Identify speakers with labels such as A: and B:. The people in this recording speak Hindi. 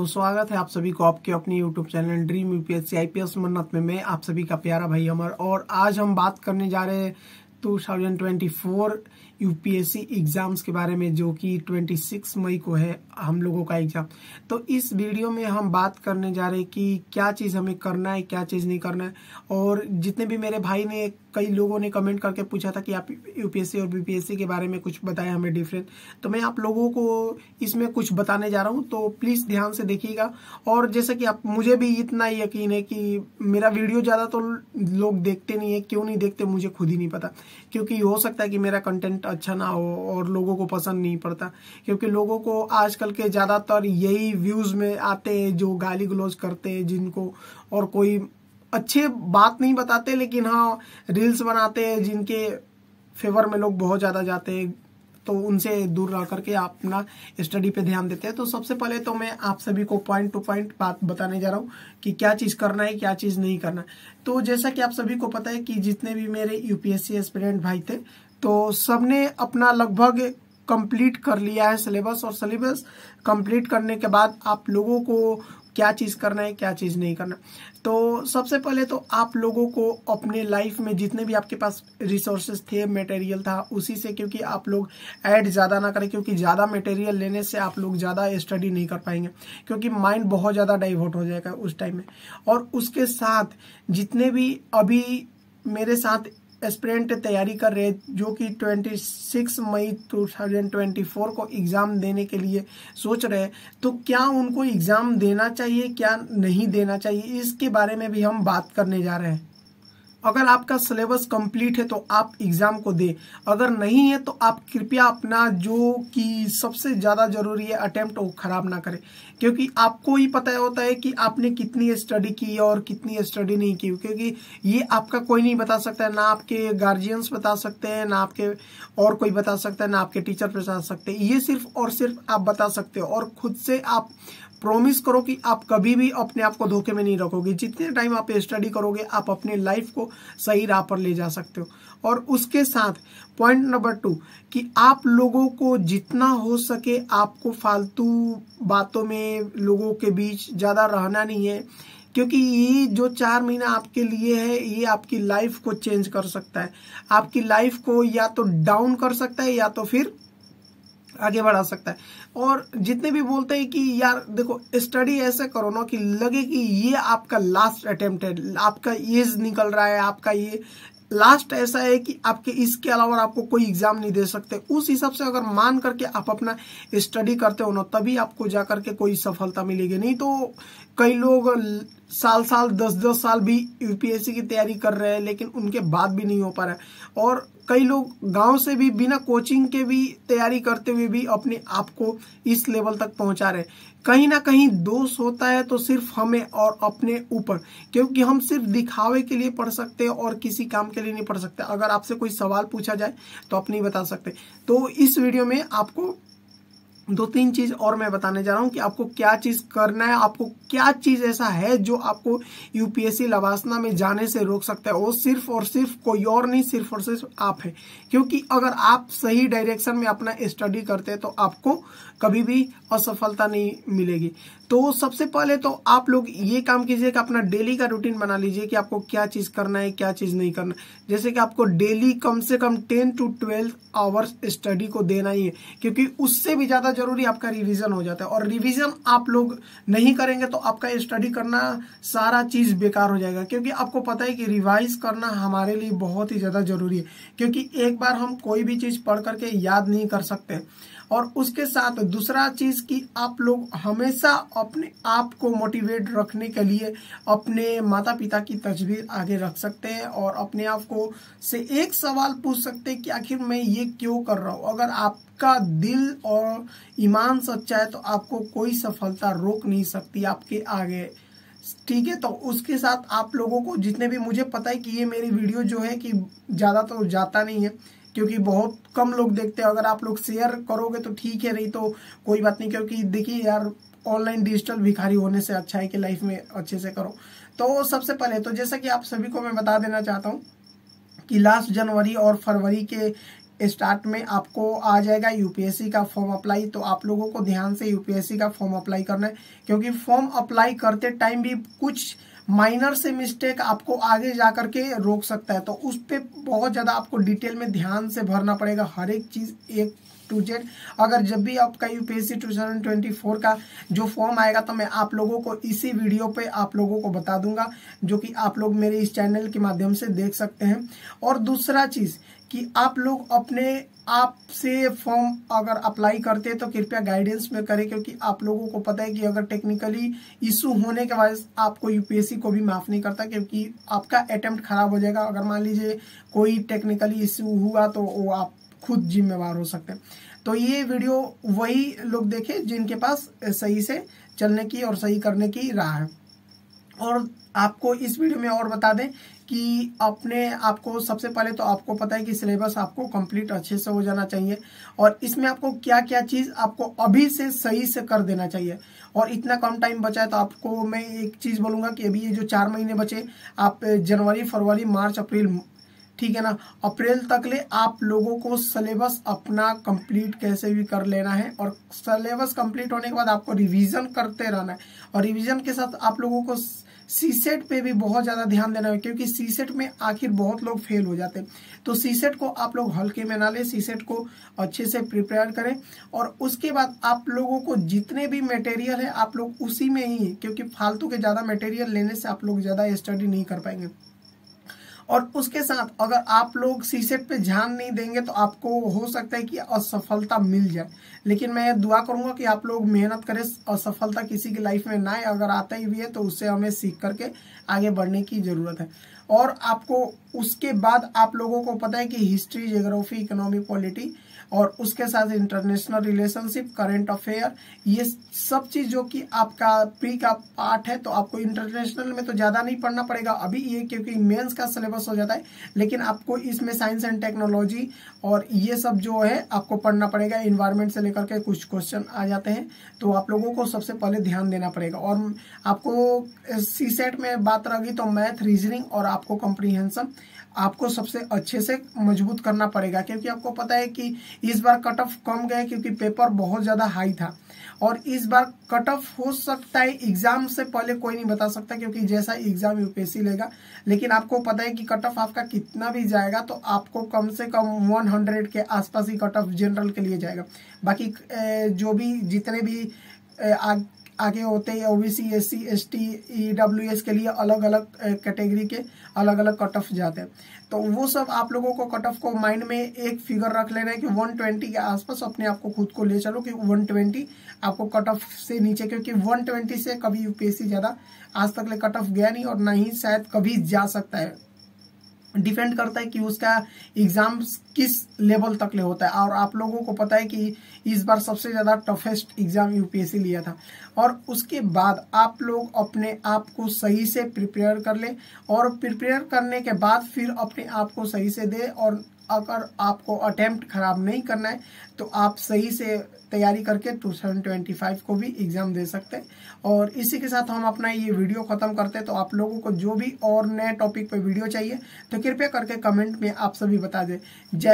A: तो स्वागत है आप सभी को आपके अपनी YouTube channel dream UPSC IPS मन्नत में मैं आप सभी का प्यारा भाई अमर। और आज हम बात करने जा रहे हैं 2024 यूपीएससी एग्जाम्स के बारे में, जो कि 26 मई को है हम लोगों का एग्जाम। तो इस वीडियो में हम बात करने जा रहे हैं कि क्या चीज़ हमें करना है, क्या चीज़ नहीं करना है। और जितने भी मेरे भाई ने, कई लोगों ने कमेंट करके पूछा था कि आप यूपीएससी और बीपीएससी के बारे में कुछ बताएं हमें डिफरेंट, तो मैं आप लोगों को इसमें कुछ बताने जा रहा हूं, तो प्लीज़ ध्यान से देखिएगा। और जैसे कि आप, मुझे भी इतना यकीन है कि मेरा वीडियो ज़्यादा तो लोग देखते नहीं है। क्यों नहीं देखते मुझे खुद ही नहीं पता, क्योंकि हो सकता है कि मेरा कंटेंट अच्छा ना हो और लोगों को पसंद नहीं पड़ता, क्योंकि लोगों को आजकल के ज़्यादातर यही व्यूज़ में आते हैं जो गाली गलौज करते हैं, जिनको और कोई अच्छे बात नहीं बताते, लेकिन हाँ रील्स बनाते हैं जिनके फेवर में लोग बहुत ज़्यादा जाते हैं। तो उनसे दूर रह करके आप अपना स्टडी पे ध्यान देते हैं। तो सबसे पहले तो मैं आप सभी को पॉइंट टू पॉइंट बात बताने जा रहा हूँ कि क्या चीज़ करना है, क्या चीज़ नहीं करना है। तो जैसा कि आप सभी को पता है कि जितने भी मेरे यूपीएससी एस्पिरेंट भाई थे, तो सबने अपना लगभग कंप्लीट कर लिया है सिलेबस। और सिलेबस कंप्लीट करने के बाद आप लोगों को क्या चीज़ करना है, क्या चीज़ नहीं करना। तो सबसे पहले तो आप लोगों को अपने लाइफ में जितने भी आपके पास रिसोर्सेज थे, मटेरियल था, उसी से, क्योंकि आप लोग ऐड ज़्यादा ना करें, क्योंकि ज़्यादा मटेरियल लेने से आप लोग ज़्यादा स्टडी नहीं कर पाएंगे, क्योंकि माइंड बहुत ज़्यादा डाइवर्ट हो जाएगा उस टाइम में। और उसके साथ जितने भी अभी मेरे साथ एस्पिरेंट तैयारी कर रहे हैं, जो कि 26 मई 2024 को एग्ज़ाम देने के लिए सोच रहे हैं, तो क्या उनको एग्ज़ाम देना चाहिए, क्या नहीं देना चाहिए, इसके बारे में भी हम बात करने जा रहे हैं। अगर आपका सिलेबस कंप्लीट है तो आप एग्ज़ाम को दें, अगर नहीं है तो आप कृपया अपना जो कि सबसे ज़्यादा ज़रूरी है अटेम्प्ट, वो ख़राब ना करें, क्योंकि आपको ही पता होता है कि आपने कितनी स्टडी की और कितनी स्टडी नहीं की। क्योंकि ये आपका कोई नहीं बता सकता है, ना आपके गार्जियंस बता सकते हैं, ना आपके और कोई बता सकता है, ना आपके टीचर बता सकते हैं। ये सिर्फ और सिर्फ आप बता सकते हो। और खुद से आप प्रॉमिस करो कि आप कभी भी अपने आप को धोखे में नहीं रखोगे। जितने टाइम आप स्टडी करोगे, आप अपने लाइफ को सही राह पर ले जा सकते हो। और उसके साथ पॉइंट नंबर 2 कि आप लोगों को जितना हो सके आपको फालतू बातों में, लोगों के बीच ज़्यादा रहना नहीं है, क्योंकि ये जो 4 महीना आपके लिए है, ये आपकी लाइफ को चेंज कर सकता है, आपकी लाइफ को या तो डाउन कर सकता है या तो फिर आगे बढ़ा सकता है। और जितने भी बोलते हैं कि यार देखो स्टडी ऐसे करो ना कि लगे कि ये आपका लास्ट अटेम्प्ट है, आपका एज निकल रहा है, आपका ये लास्ट ऐसा है कि आपके इसके अलावा आपको कोई एग्जाम नहीं दे सकते। उस हिसाब से अगर मान करके आप अपना स्टडी करते हो ना, तभी आपको जा करके कोई सफलता मिलेगी। नहीं तो कई लोग साल 10 साल भी यूपीएससी की तैयारी कर रहे हैं, लेकिन उनके बाद भी नहीं हो पा रहा है। और कई लोग गांव से भी बिना कोचिंग के भी तैयारी करते हुए भी अपने आप को इस लेवल तक पहुंचा रहे हैं। कहीं ना कहीं दोष होता है तो सिर्फ हमें और अपने ऊपर, क्योंकि हम सिर्फ दिखावे के लिए पढ़ सकते हैं और किसी काम के लिए नहीं पढ़ सकते। अगर आपसे कोई सवाल पूछा जाए तो आप नहीं बता सकते। तो इस वीडियो में आपको 2-3 चीज और मैं बताने जा रहा हूं कि आपको क्या चीज करना है, आपको क्या चीज ऐसा है जो आपको यूपीएससी लवासना में जाने से रोक सकता है। वो सिर्फ और सिर्फ कोई और नहीं, सिर्फ और सिर्फ आप है। क्योंकि अगर आप सही डायरेक्शन में अपना स्टडी करते हैं तो आपको कभी भी असफलता नहीं मिलेगी। तो सबसे पहले तो आप लोग ये काम कीजिए कि अपना डेली का रूटीन बना लीजिए कि आपको क्या चीज करना है, क्या चीज नहीं करना। जैसे कि आपको डेली कम से कम 10 to 12 आवर्स स्टडी को देना ही है, क्योंकि उससे भी ज्यादा जरूरी आपका रिवीजन हो जाता है। और रिवीजन आप लोग नहीं करेंगे तो आपका स्टडी करना सारा चीज बेकार हो जाएगा, क्योंकि आपको पता है कि रिवाइज करना हमारे लिए बहुत ही ज्यादा जरूरी है, क्योंकि एक बार हम कोई भी चीज पढ़ करके याद नहीं कर सकते। और उसके साथ दूसरा चीज कि आप लोग हमेशा अपने आप को मोटिवेट रखने के लिए अपने माता पिता की तस्वीर आगे रख सकते हैं और अपने आप को से एक सवाल पूछ सकते हैं कि आखिर मैं ये क्यों कर रहा हूँ। अगर आपका दिल और ईमान सच्चा है तो आपको कोई सफलता रोक नहीं सकती आपके आगे, ठीक है। तो उसके साथ आप लोगों को जितने भी, मुझे पता है कि ये मेरी वीडियो जो है कि ज़्यादा तो जाता नहीं है, क्योंकि बहुत कम लोग देखते हैं। अगर आप लोग शेयर करोगे तो ठीक है, नहीं तो कोई बात नहीं। क्योंकि देखिए यार, ऑनलाइन डिजिटल भिखारी होने से अच्छा है कि लाइफ में अच्छे से करो। तो सबसे पहले तो जैसा कि आप सभी को मैं बता देना चाहता हूँ कि लास्ट जनवरी और फरवरी के स्टार्ट में आपको आ जाएगा यूपीएससी का फॉर्म अप्लाई। तो आप लोगों को ध्यान से यूपीएससी का फॉर्म अप्लाई करना है, क्योंकि फॉर्म अप्लाई करते टाइम भी कुछ माइनर से मिस्टेक आपको आगे जा करके रोक सकता है। तो उस पर बहुत ज़्यादा आपको डिटेल में ध्यान से भरना पड़ेगा, हर एक चीज़ एक टू जेड। अगर जब भी आपका यूपीएससी 2024 का जो फॉर्म आएगा तो मैं आप लोगों को इसी वीडियो पे आप लोगों को बता दूंगा, जो कि आप लोग मेरे इस चैनल के माध्यम से देख सकते हैं। और दूसरा चीज़ कि आप लोग अपने आप से फॉर्म अगर अप्लाई करते हैं तो कृपया गाइडेंस में करें, क्योंकि आप लोगों को पता है कि अगर टेक्निकली इशू होने के बाद आपको यूपीएससी को भी माफ़ नहीं करता, क्योंकि आपका अटेम्प्ट खराब हो जाएगा। अगर मान लीजिए कोई टेक्निकली इशू हुआ तो वो आप खुद जिम्मेवार हो सकते हैं। तो ये वीडियो वही लोग देखें जिनके पास सही से चलने की और सही करने की राह है। और आपको इस वीडियो में और बता दें कि अपने आपको सबसे पहले तो आपको पता है कि सिलेबस आपको कंप्लीट अच्छे से हो जाना चाहिए, और इसमें आपको क्या क्या चीज़ आपको अभी से सही से कर देना चाहिए। और इतना कम टाइम बचा है तो आपको मैं एक चीज़ बोलूँगा कि अभी ये जो 4 महीने बचे, आप जनवरी, फरवरी, मार्च, अप्रैल, ठीक है ना, अप्रैल तक ले आप लोगों को सिलेबस अपना कंप्लीट कैसे भी कर लेना है। और सिलेबस कंप्लीट होने के बाद आपको रिवीजन करते रहना है, और रिवीजन के साथ आप लोगों को सीसेट पे भी बहुत ज़्यादा ध्यान देना है, क्योंकि सीसेट में आखिर बहुत लोग फेल हो जाते हैं। तो सीसेट को आप लोग हल्के में ना लें, सीसेट को अच्छे से प्रिपेयर करें। और उसके बाद आप लोगों को जितने भी मटेरियल है आप लोग उसी में ही, क्योंकि फालतू के ज़्यादा मटेरियल लेने से आप लोग ज़्यादा स्टडी नहीं कर पाएंगे। और उसके साथ अगर आप लोग सीसेट पे ध्यान नहीं देंगे तो आपको हो सकता है कि असफलता मिल जाए, लेकिन मैं दुआ करूंगा कि आप लोग मेहनत करें, असफलता किसी की लाइफ में ना आए। अगर आता ही भी है तो उससे हमें सीख करके आगे बढ़ने की ज़रूरत है। और आपको उसके बाद आप लोगों को पता है कि हिस्ट्री, ज्योग्राफी, इकोनॉमी, पॉलिटी, और उसके साथ इंटरनेशनल रिलेशनशिप, करंट अफेयर, ये सब चीज़ जो कि आपका प्री का पार्ट है। तो आपको इंटरनेशनल में तो ज़्यादा नहीं पढ़ना पड़ेगा अभी ये, क्योंकि मेंस का सिलेबस हो जाता है, लेकिन आपको इसमें साइंस एंड टेक्नोलॉजी और ये सब जो है आपको पढ़ना पड़ेगा। इन्वायरमेंट से लेकर के कुछ क्वेश्चन आ जाते हैं, तो आप लोगों को सबसे पहले ध्यान देना पड़ेगा। और आपको सीसेट में बात रहेगी तो मैथ, रीजनिंग और आपको कॉम्प्रीहेंशन आपको सबसे अच्छे से मजबूत करना पड़ेगा, क्योंकि आपको पता है कि इस बार कट ऑफ कम गए, क्योंकि पेपर बहुत ज़्यादा हाई था। और इस बार कट ऑफ हो सकता है, एग्जाम से पहले कोई नहीं बता सकता, क्योंकि जैसा एग्जाम यूपीएससी लेगा। लेकिन आपको पता है कि कट ऑफ आपका कितना भी जाएगा तो आपको कम से कम 100 के आसपास ही कट ऑफ जनरल के लिए जाएगा। बाकी जो भी जितने भी आगे होते हैं ओबीसी, एससी, एसटी, ईडब्ल्यूएस के लिए अलग अलग कैटेगरी के अलग अलग कट ऑफ जाते हैं। तो वो सब आप लोगों को कट ऑफ को माइंड में एक फिगर रख लेना है कि 120 के आसपास अपने आप को खुद को ले चलो कि 120 आपको कट ऑफ से नीचे, क्योंकि 120 से कभी यूपीएससी ज़्यादा आज तक ले कट ऑफ गया नहीं, और ना ही शायद कभी जा सकता है। डिपेंड करता है कि उसका एग्जाम किस लेवल तक ले होता है। और आप लोगों को पता है कि इस बार सबसे ज़्यादा टफेस्ट एग्जाम यूपीएससी लिया था। और उसके बाद आप लोग अपने आप को सही से प्रिपेयर कर लें, और प्रिपेयर करने के बाद फिर अपने आप को सही से दें। और अगर आपको अटेम्प्ट खराब नहीं करना है तो आप सही से तैयारी करके 2025 को भी एग्जाम दे सकते हैं। और इसी के साथ हम अपना ये वीडियो खत्म करते हैं। तो आप लोगों को जो भी और नए टॉपिक पे वीडियो चाहिए तो कृपया करके कमेंट में आप सभी बता दें। जय